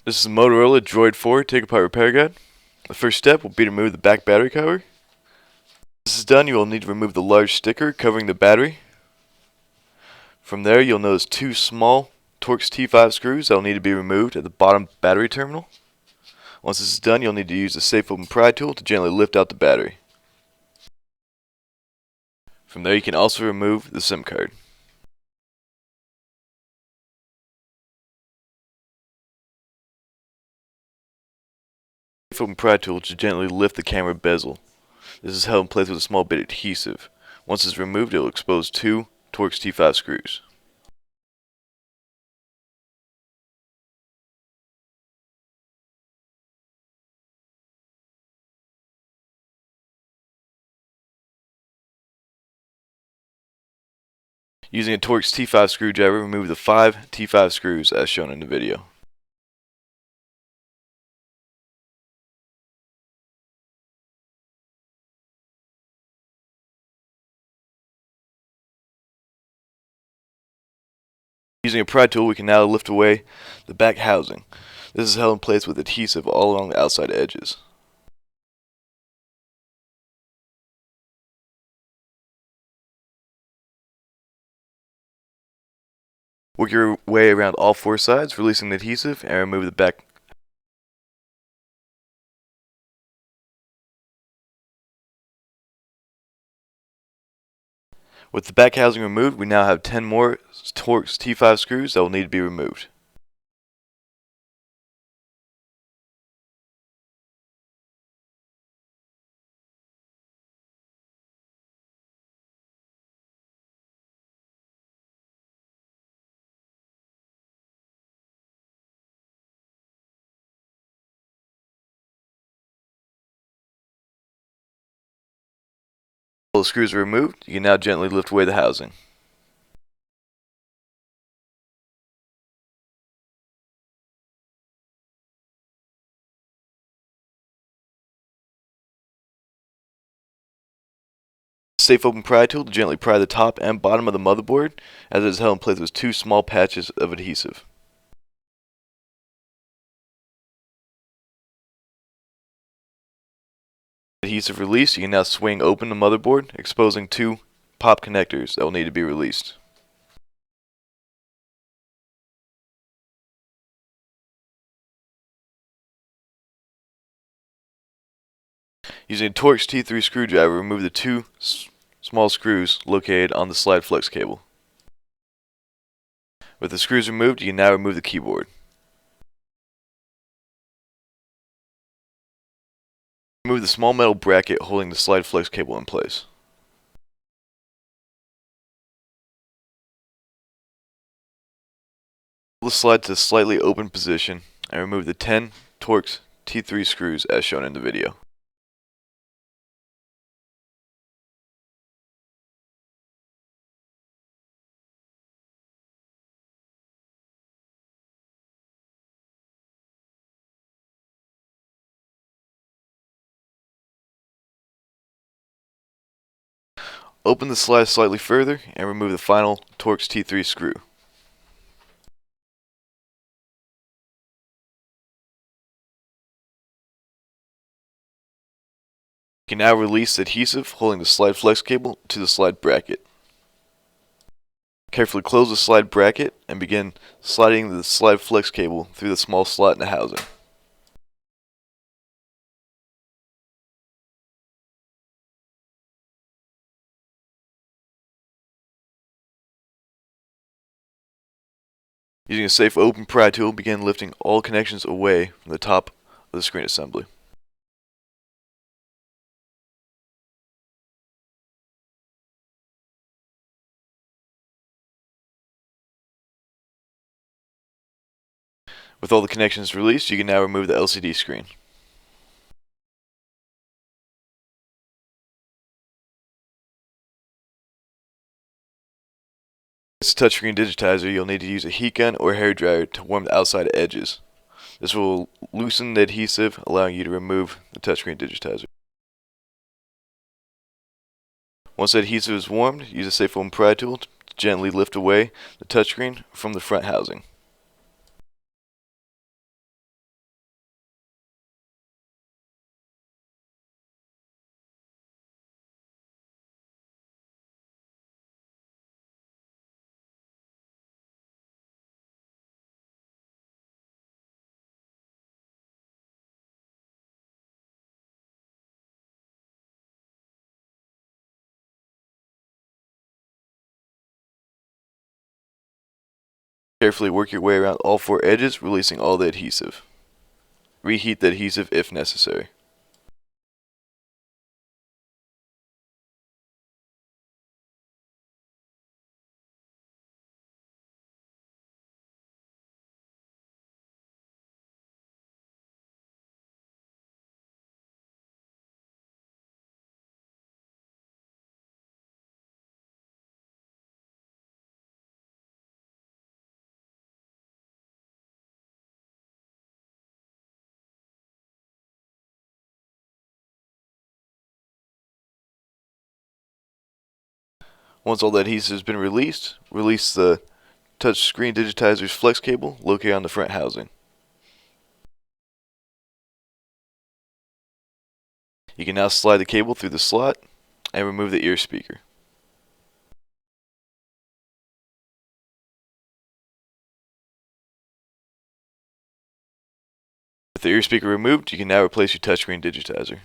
This is a Motorola Droid 4 Take Apart Repair Guide. The first step will be to remove the back battery cover. Once this is done, you will need to remove the large sticker covering the battery. From there, you'll notice two small Torx T5 screws that will need to be removed at the bottom battery terminal. Once this is done, you'll need to use the safe open pry tool to gently lift out the battery. From there, you can also remove the SIM card. Safe open pry tool to gently lift the camera bezel. This is held in place with a small bit of adhesive. Once it's removed, it will expose two Torx T5 screws. Using a Torx T5 screwdriver, remove the 5 T5 screws as shown in the video. Using a pry tool, we can now lift away the back housing. This is held in place with adhesive all along the outside edges. Work your way around all four sides, releasing the adhesive, and remove the back. With the back housing removed, we now have 10 more Torx T5 screws that will need to be removed. While the screws are removed, you can now gently lift away the housing. Safe open pry tool to gently pry the top and bottom of the motherboard, as it is held in place with two small patches of adhesive. Adhesive released, you can now swing open the motherboard, exposing two pop connectors that will need to be released. Using a Torx T3 screwdriver, remove the two small screws located on the slide flex cable. With the screws removed, you can now remove the keyboard. Remove the small metal bracket holding the slide flex cable in place. Pull the slide to a slightly open position and remove the 10 Torx T3 screws as shown in the video. Open the slide slightly further and remove the final Torx T3 screw. You can now release the adhesive holding the slide flex cable to the slide bracket. Carefully close the slide bracket and begin sliding the slide flex cable through the small slot in the housing. Using a safe open pry tool, begin lifting all connections away from the top of the screen assembly. With all the connections released, you can now remove the LCD screen. With the touchscreen digitizer, you'll need to use a heat gun or hair dryer to warm the outside edges. This will loosen the adhesive, allowing you to remove the touchscreen digitizer. Once the adhesive is warmed, use a safe open pry tool to gently lift away the touchscreen from the front housing. Carefully work your way around all 4 edges, releasing all the adhesive. Reheat the adhesive if necessary. Once all the adhesive has been released, release the touchscreen digitizer's flex cable located on the front housing. You can now slide the cable through the slot and remove the ear speaker. With the ear speaker removed, you can now replace your touchscreen digitizer.